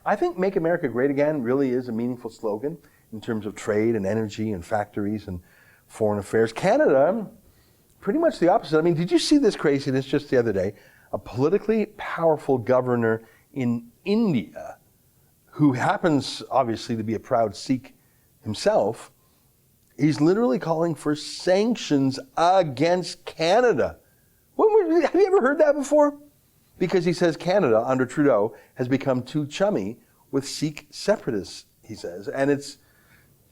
I think Make America Great Again really is a meaningful slogan in terms of trade and energy and factories and foreign affairs. Canada, pretty much the opposite. I mean, did you see this craziness just the other day? A politically powerful governor in India, who happens obviously to be a proud Sikh himself, he's literally calling for sanctions against Canada. Have you ever heard that before? Because he says Canada, under Trudeau, has become too chummy with Sikh separatists, he says. And it's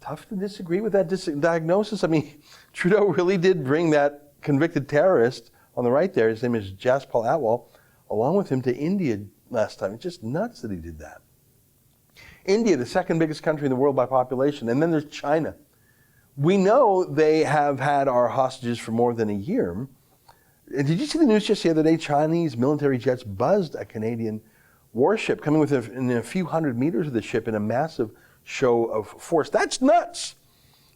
tough to disagree with that diagnosis. I mean, Trudeau really did bring that convicted terrorist on the right there, his name is Jaspal Atwal, along with him to India last time. It's just nuts that he did that. India, the second biggest country in the world by population, and then there's China. We know they have had our hostages for more than a year. And did you see the news just the other day? Chinese military jets buzzed a Canadian warship, coming within a few hundred meters of the ship in a massive show of force. That's nuts!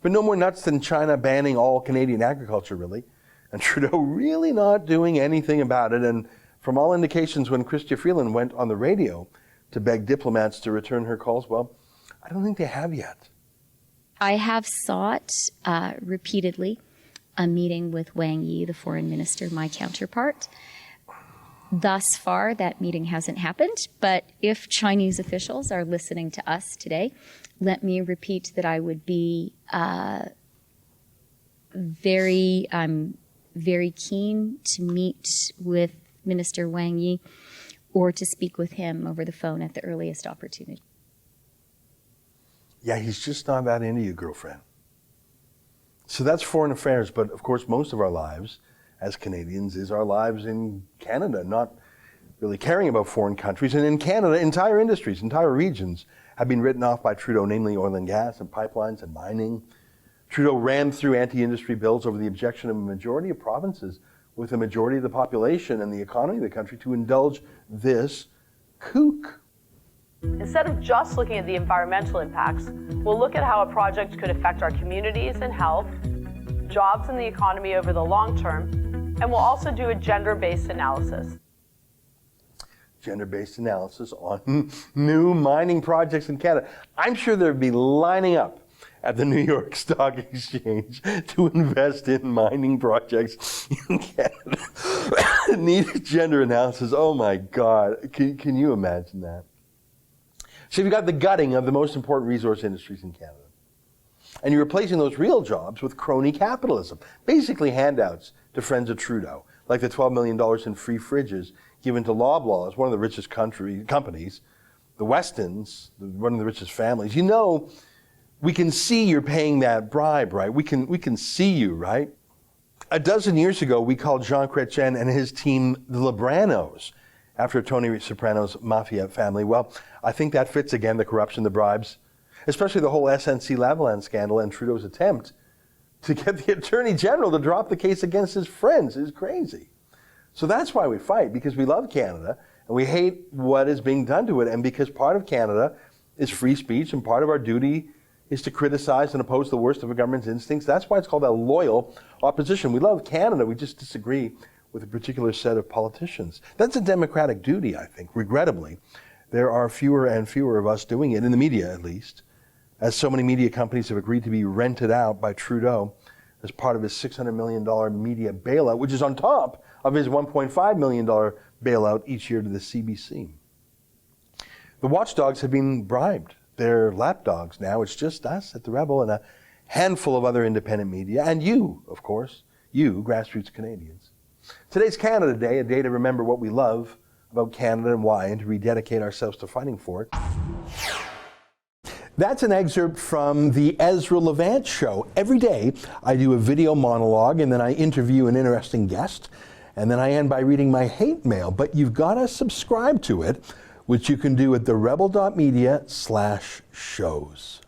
But no more nuts than China banning all Canadian agriculture, really. And Trudeau really not doing anything about it. And from all indications, when Chrystia Freeland went on the radio to beg diplomats to return her calls, well, I don't think they have yet. I have sought repeatedly a meeting with Wang Yi, the foreign minister, my counterpart. Thus far, that meeting hasn't happened, but if Chinese officials are listening to us today, let me repeat that I would be very keen to meet with Minister Wang Yi or to speak with him over the phone at the earliest opportunity. Yeah, he's just not that into you, girlfriend. So that's foreign affairs, but of course most of our lives as Canadians is our lives in Canada, not really caring about foreign countries. And in Canada, entire industries, entire regions have been written off by Trudeau, namely oil and gas and pipelines and mining. Trudeau ran through anti-industry bills over the objection of a majority of provinces with a majority of the population and the economy of the country to indulge this kook. Instead of just looking at the environmental impacts, we'll look at how a project could affect our communities and health, jobs and the economy over the long term, and we'll also do a gender-based analysis. Gender-based analysis on new mining projects in Canada. I'm sure they'd be lining up at the New York Stock Exchange to invest in mining projects in Canada. Need gender analysis. Oh my God. Can you imagine that? So you've got the gutting of the most important resource industries in Canada. And you're replacing those real jobs with crony capitalism. Basically handouts to friends of Trudeau, like the $12 million in free fridges given to Loblaws, one of the richest companies, the Westons, one of the richest families. You know, we can see you're paying that bribe, right? We can see you, right? A dozen years ago, we called Jean Chretien and his team the Libranos, after Tony Soprano's mafia family. Well, I think that fits again, the corruption, the bribes, especially the whole SNC Lavalin scandal and Trudeau's attempt to get the Attorney General to drop the case against his friends is crazy. So that's why we fight, because we love Canada and we hate what is being done to it, and because part of Canada is free speech and part of our duty is to criticize and oppose the worst of a government's instincts. That's why it's called a loyal opposition. We love Canada, we just disagree with a particular set of politicians. That's a democratic duty, I think. Regrettably, there are fewer and fewer of us doing it, in the media at least, as so many media companies have agreed to be rented out by Trudeau as part of his $600 million media bailout, which is on top of his $1.5 million bailout each year to the CBC. The watchdogs have been bribed. They're lapdogs now. It's just us at The Rebel and a handful of other independent media, and you, of course, you, grassroots Canadians. Today's Canada Day, a day to remember what we love about Canada and why, and to rededicate ourselves to fighting for it. That's an excerpt from the Ezra Levant show. Every day I do a video monologue and then I interview an interesting guest, and then I end by reading my hate mail. But you've got to subscribe to it, which you can do at therebel.media/shows.